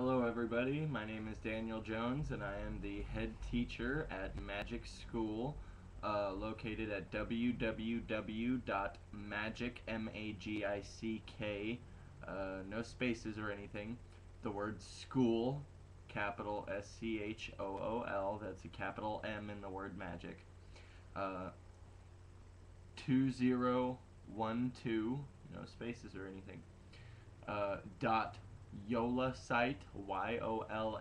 Hello everybody, my name is Daniel Jones and I am the head teacher at Magic School located at www.magick, no spaces or anything, the word school, capital SCHOOL, that's a capital M in the word magic, uh, 2012, no spaces or anything, dot yolasite, YOLASITE.com.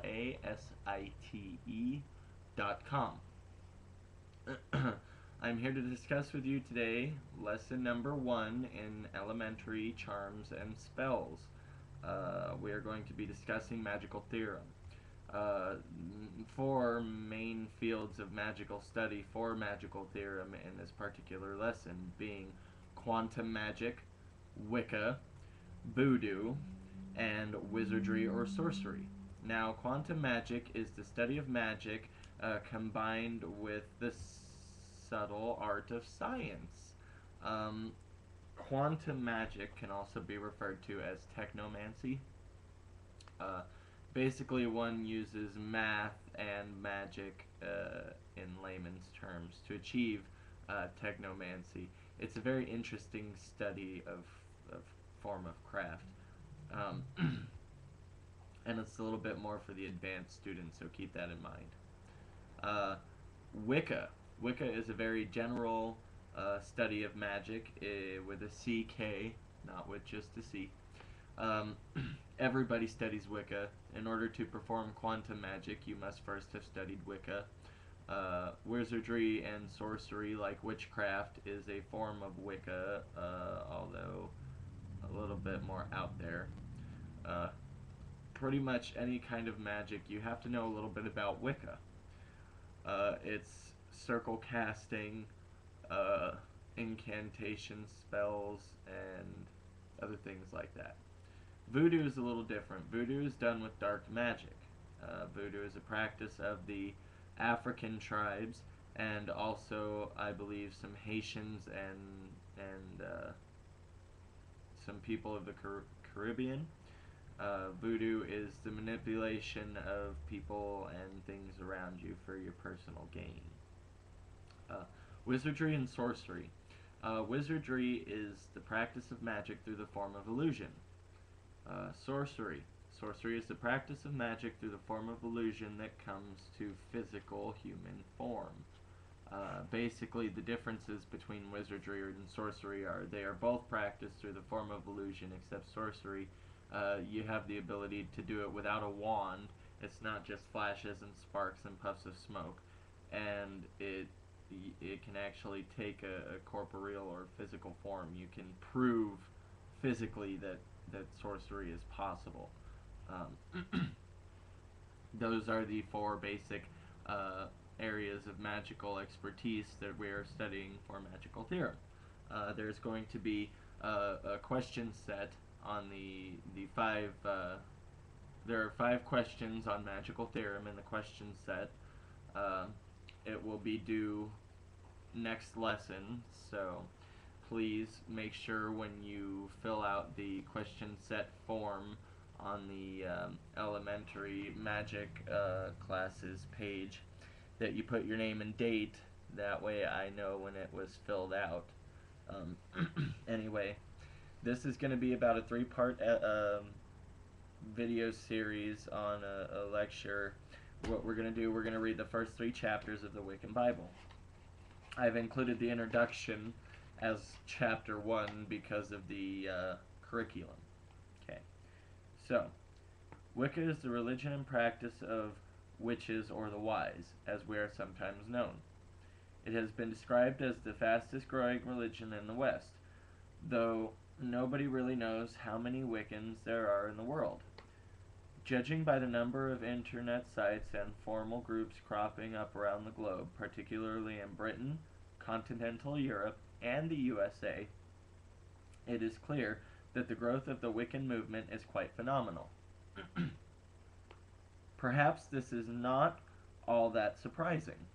I'm here to discuss with you today lesson number 1 in elementary charms and spells. We are going to be discussing magical theorem. Four main fields of magical study for magical theorem in this particular lesson being quantum magic, Wicca, voodoo, and wizardry or sorcery. Now, quantum magic is the study of magic combined with the subtle art of science. Quantum magic can also be referred to as technomancy. Basically, one uses math and magic in layman's terms to achieve technomancy. It's a very interesting study of form of craft. Um, and it's a little bit more for the advanced students, so keep that in mind. Wicca. Wicca is a very general study of magic with a CK, not with just a C. Everybody studies Wicca. In order to perform quantum magic, you must first have studied Wicca. Wizardry and sorcery, like witchcraft, is a form of Wicca, although a little bit more out there. Pretty much any kind of magic, you have to know a little bit about Wicca. It's circle casting, incantation spells, and other things like that. Voodoo is a little different. Voodoo is done with dark magic. Voodoo is a practice of the African tribes, and also, I believe, some Haitians and some people of the Caribbean. Voodoo is the manipulation of people and things around you for your personal gain. Wizardry and sorcery. Wizardry is the practice of magic through the form of illusion. Sorcery. Sorcery is the practice of magic through the form of illusion that comes to physical human form. Basically, the differences between wizardry and sorcery are they are both practiced through the form of illusion, except sorcery, you have the ability to do it without a wand. It's not just flashes and sparks and puffs of smoke, and it can actually take a corporeal or physical form. You can prove physically that sorcery is possible. Those are the four basic areas of magical expertise that we are studying for magical theorem. There's going to be a question set on the five. There are 5 questions on magical theorem in the question set. It will be due next lesson, so please make sure when you fill out the question set form on the elementary magic classes page that you put your name and date. That way I know when it was filled out. Anyway, this is going to be about a 3-part video series on a lecture. What we're going to do, we're going to read the first 3 chapters of the Wiccan Bible. I've included the introduction as chapter 1 because of the curriculum. Okay, so Wicca is the religion and practice of witches or the wise, as we are sometimes known. It has been described as the fastest growing religion in the West, though nobody really knows how many Wiccans there are in the world. Judging by the number of internet sites and formal groups cropping up around the globe, particularly in Britain, continental Europe, and the USA, it is clear that the growth of the Wiccan movement is quite phenomenal. Perhaps this is not all that surprising.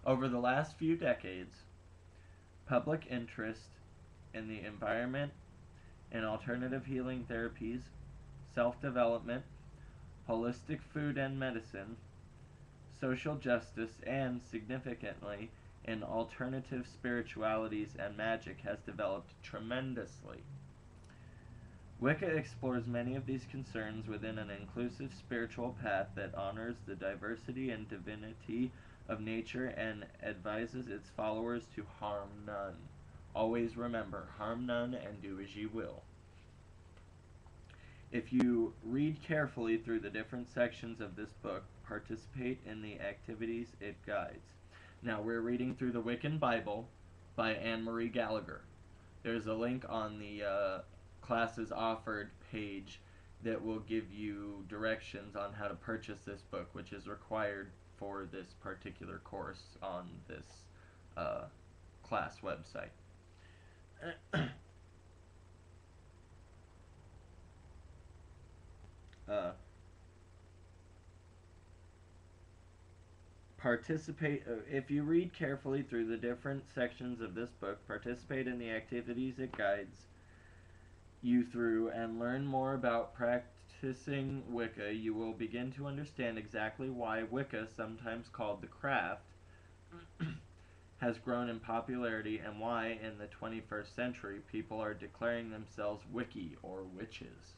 Over the last few decades, public interest in the environment and alternative healing therapies, self-development, holistic food and medicine, social justice, and, significantly, in alternative spiritualities and magic has developed tremendously. Wicca explores many of these concerns within an inclusive spiritual path that honors the diversity and divinity of nature and advises its followers to harm none. Always remember, harm none and do as ye will. If you read carefully through the different sections of this book, participate in the activities it guides. Now, we're reading through the Wiccan Bible by Anne Marie Gallagher. There's a link on the classes offered page that will give you directions on how to purchase this book, which is required for this particular course on this class website. If you read carefully through the different sections of this book, participate in the activities it guides you through, and learn more about practicing Wicca, you will begin to understand exactly why Wicca, sometimes called the craft, has grown in popularity, and why in the 21st century people are declaring themselves Wickie or witches.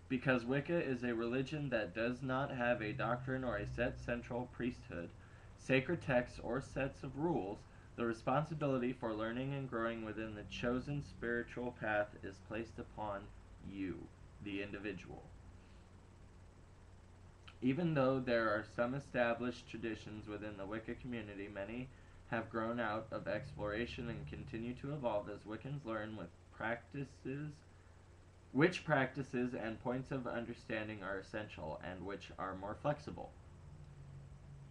Because Wicca is a religion that does not have a doctrine or a set central priesthood, sacred texts, or sets of rules, the responsibility for learning and growing within the chosen spiritual path is placed upon you, the individual. Even though there are some established traditions within the Wicca community, many have grown out of exploration and continue to evolve as Wiccans learn which practices and points of understanding are essential and which are more flexible.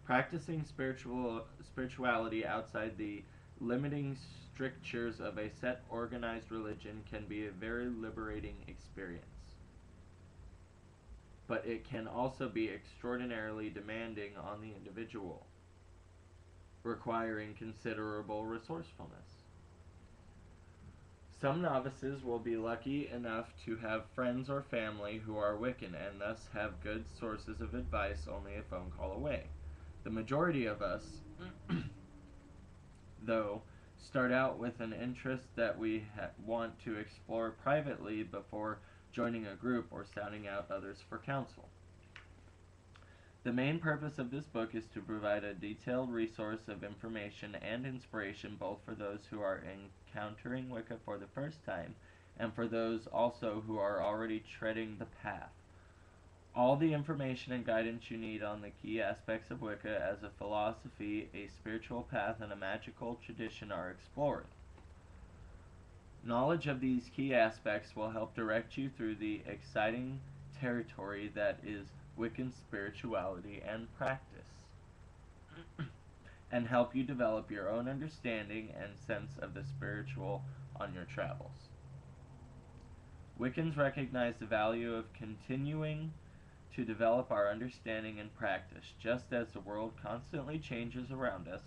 Practicing spirituality outside the limiting strictures of a set organized religion can be a very liberating experience. But it can also be extraordinarily demanding on the individual, requiring considerable resourcefulness. Some novices will be lucky enough to have friends or family who are Wiccan and thus have good sources of advice only a phone call away. The majority of us, though, start out with an interest that we want to explore privately before joining a group or sounding out others for counsel. The main purpose of this book is to provide a detailed resource of information and inspiration both for those who are encountering Wicca for the first time and for those also who are already treading the path. All the information and guidance you need on the key aspects of Wicca as a philosophy, a spiritual path, and a magical tradition are explored. Knowledge of these key aspects will help direct you through the exciting territory that is Wiccan spirituality and practice, and help you develop your own understanding and sense of the spiritual on your travels. Wiccans recognize the value of continuing to develop our understanding and practice. Just as the world constantly changes around us,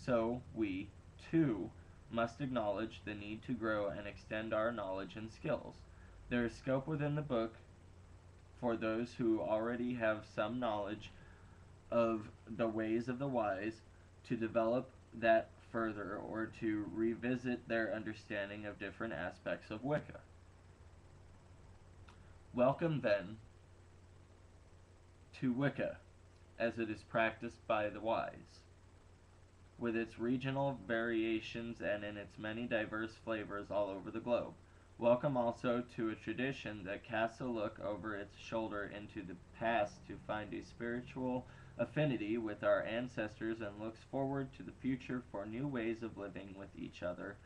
so we, too, must acknowledge the need to grow and extend our knowledge and skills. There is scope within the book for those who already have some knowledge of the ways of the wise to develop that further or to revisit their understanding of different aspects of Wicca. Welcome, then, to Wicca, as it is practiced by the wise, with its regional variations and in its many diverse flavors all over the globe. Welcome also to a tradition that casts a look over its shoulder into the past to find a spiritual affinity with our ancestors and looks forward to the future for new ways of living with each other,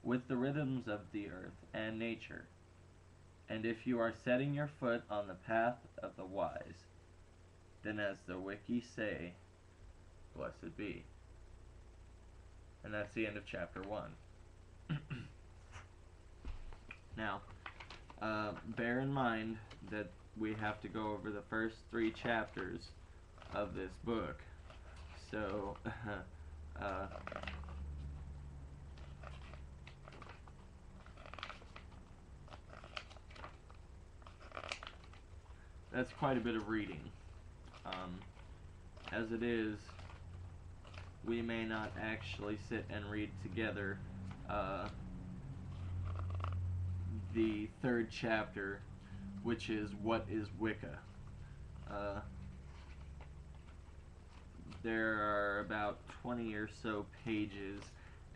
with the rhythms of the earth and nature. And if you are setting your foot on the path of the wise, then as the Wiki say, blessed be. And that's the end of chapter 1. Now, bear in mind that we have to go over the first 3 chapters of this book. So, that's quite a bit of reading. As it is, we may not actually sit and read together the third chapter, which is What is Wicca? There are about 20 or so pages,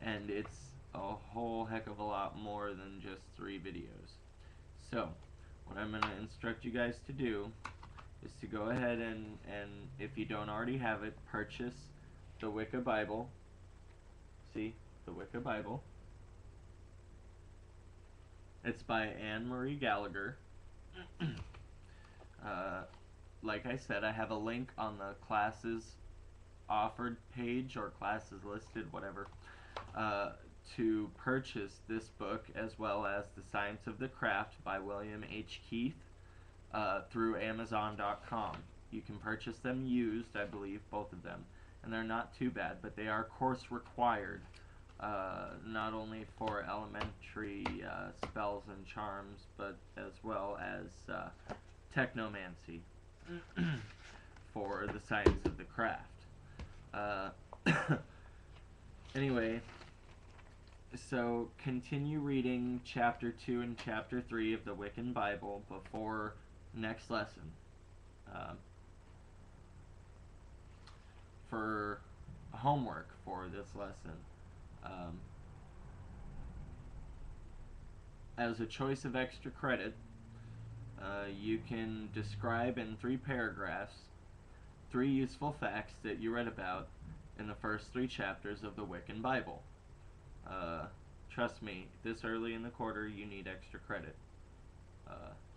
and it's a whole heck of a lot more than just 3 videos. So, what I'm going to instruct you guys to do is to go ahead and if you don't already have it, purchase the Wicca Bible. See, the Wicca Bible. It's by Anne Marie Gallagher. Like I said, I have a link on the classes offered page, or classes listed, whatever, to purchase this book, as well as The Science of the Craft by William H. Keith, through Amazon.com. You can purchase them used, I believe, both of them, and they're not too bad, but they are course required, not only for elementary spells and charms, but as well as technomancy for the science of the craft. Anyway, so continue reading chapter 2 and chapter 3 of the Wiccan Bible before next lesson. For homework for this lesson, as a choice of extra credit, you can describe in 3 paragraphs 3 useful facts that you read about in the first 3 chapters of the Wiccan Bible. Trust me, this early in the quarter, you need extra credit.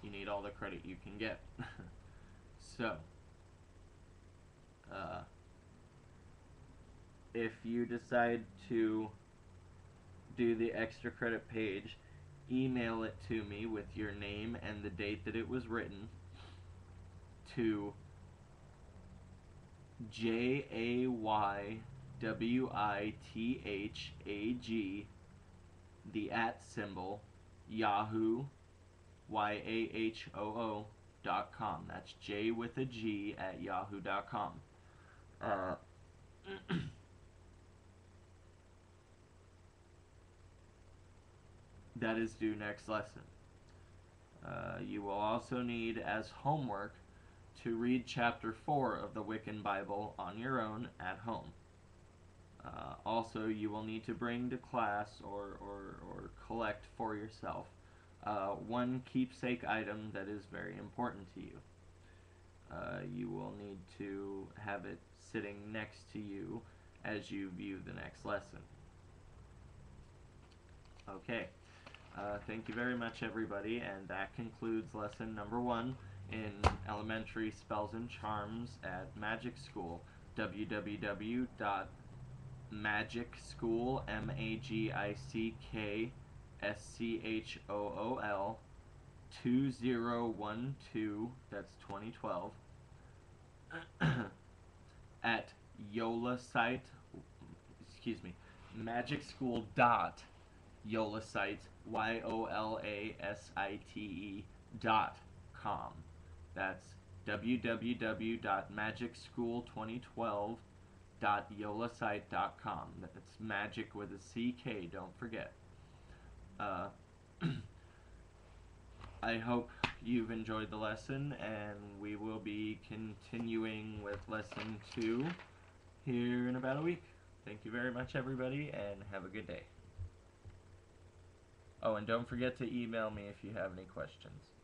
You need all the credit you can get. So, if you decide to do the extra credit page, email it to me with your name and the date that it was written to JAYWITHAG, the @ symbol, Yahoo, YAHOO.com. That's J with a G at yahoo.com. That is due next lesson. You will also need, as homework, to read chapter 4 of the Wiccan Bible on your own at home. Also, you will need to bring to class or collect for yourself one keepsake item that is very important to you. You will need to have it sitting next to you as you view the next lesson. Okay. Thank you very much, everybody, and that concludes lesson number 1 in elementary spells and charms at Magic School. www.magicschool, MAGICKSCHOOL 2012, that's 2012, at Yolasite, magicschool.yolasite, YOLASITE.com. That's www.magicschool2012.yolasite.com. That's magic with a CK, don't forget. I hope you've enjoyed the lesson, and we will be continuing with lesson 2 here in about a week. Thank you very much, everybody, and have a good day. Oh, and don't forget to email me if you have any questions.